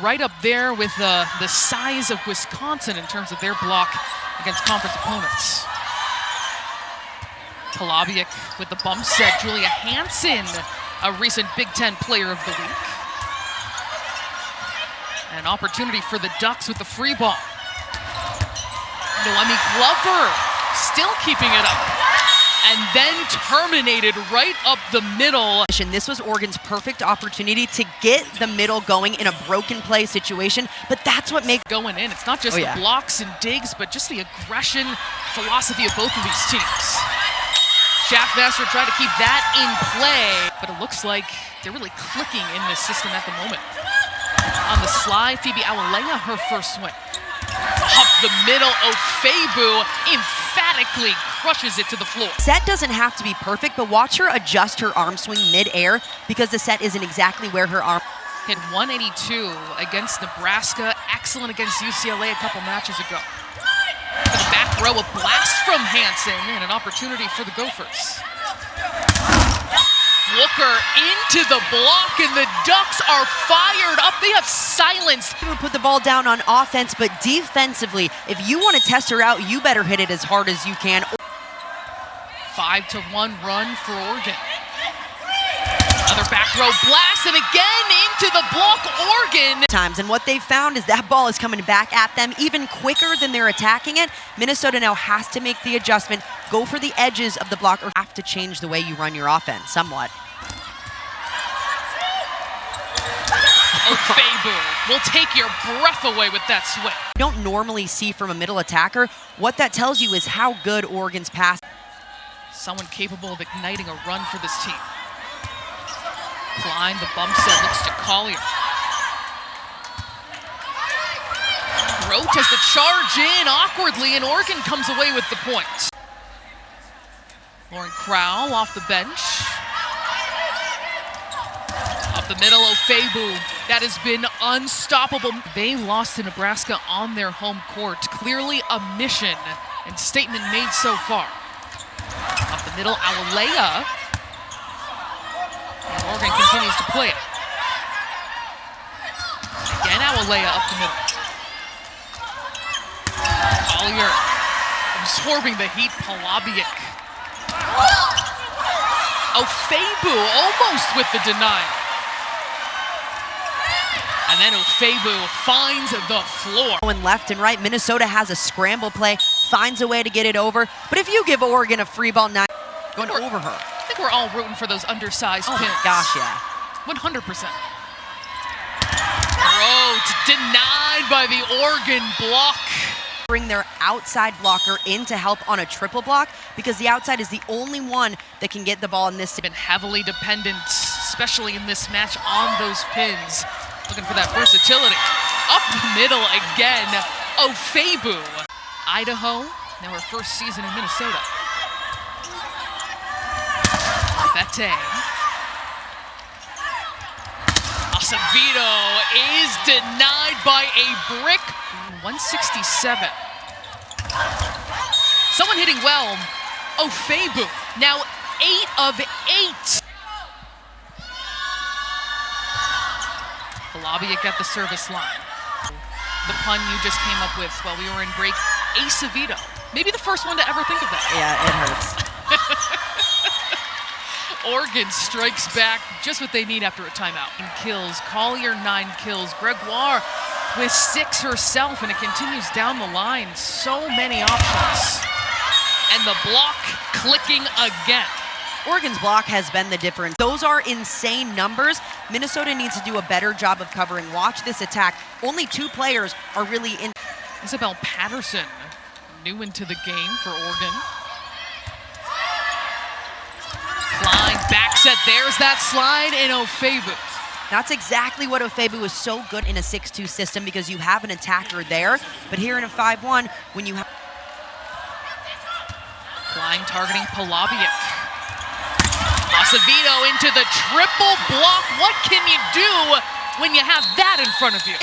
right up there with the size of Wisconsin in terms of their block against conference opponents. Polabiec with the bump set. Julia Hansen, a recent Big Ten Player of the Week. An opportunity for the Ducks with the free ball. Noemi Glover still keeping it up. And then terminated right up the middle. This was Oregon's perfect opportunity to get the middle going in a broken play situation, but that's what makes going in. It's not just the blocks and digs, but just the aggression philosophy of both of these teams. Schaffmaster tried to keep that in play, but it looks like they're really clicking in this system at the moment. On the slide, Phoebe Awalea, her first swing. Up the middle, Ofoegbu emphatically crushes it to the floor. Set doesn't have to be perfect, but watch her adjust her arm swing mid-air because the set isn't exactly where her arm. Hit 182 against Nebraska, excellent against UCLA a couple matches ago. For the back row, a blast from Hansen and an opportunity for the Gophers. Walker into the block, and the Ducks are fired up. They have silenced. Put the ball down on offense, but defensively, if you want to test her out, you better hit it as hard as you can. 5-1 run for Oregon. Another back row blast, and again into the block, Oregon. And what they've found is that ball is coming back at them even quicker than they're attacking it. Minnesota now has to make the adjustment, go for the edges of the block, or have to change the way you run your offense somewhat. Ofoegbu will take your breath away with that swing. You don't normally see from a middle attacker. What that tells you is how good Oregon's pass. Someone capable of igniting a run for this team. Klein, the bump set, looks to Collier. Grote has to charge in awkwardly, and Oregon comes away with the point. Lauren Crowell off the bench. Up the middle, Ofoegbu. That has been unstoppable. They lost to Nebraska on their home court. Clearly a mission and statement made so far. Up the middle, Awalea. And Oregon continues to play it. Again, Awalea up the middle. Collier absorbing the heat, Polabiec. Ofoegbu almost with the denial. And then Ofoegbu finds the floor. Going left and right, Minnesota has a scramble play, finds a way to get it over. But if you give Oregon a free ball, going over her. I think we're all rooting for those undersized pins. Oh my gosh, yeah. 100%. Grote denied by the Oregon block. Bring their outside blocker in to help on a triple block because the outside is the only one that can get the ball in this. Been heavily dependent, especially in this match, on those pins. Looking for that versatility. Up the middle again, Ofoegbu. Idaho, now her first season in Minnesota. Fete. Acevedo is denied by a brick. 167. Someone hitting well, Ofoegbu. Now 8 of 8. Polabiec at the service line. The pun you just came up with while we were in break, Acevedo. Maybe the first one to ever think of that. Yeah, it hurts. Oregon strikes back just what they need after a timeout. 9 kills, Collier 9 kills, Gregoire with 6 herself, and it continues down the line. So many options. And the block clicking again. Oregon's block has been the difference. Those are insane numbers. Minnesota needs to do a better job of covering. Watch this attack. Only 2 players are really in. Isabel Patterson, new into the game for Oregon. Klein back set, there's that slide in Ofoegbu. That's exactly what Ofoegbu is so good in a 6-2 system because you have an attacker there. But here in a 5-1, when you have. Klein targeting Polabiec. Acevedo into the triple block. What can you do when you have that in front of you?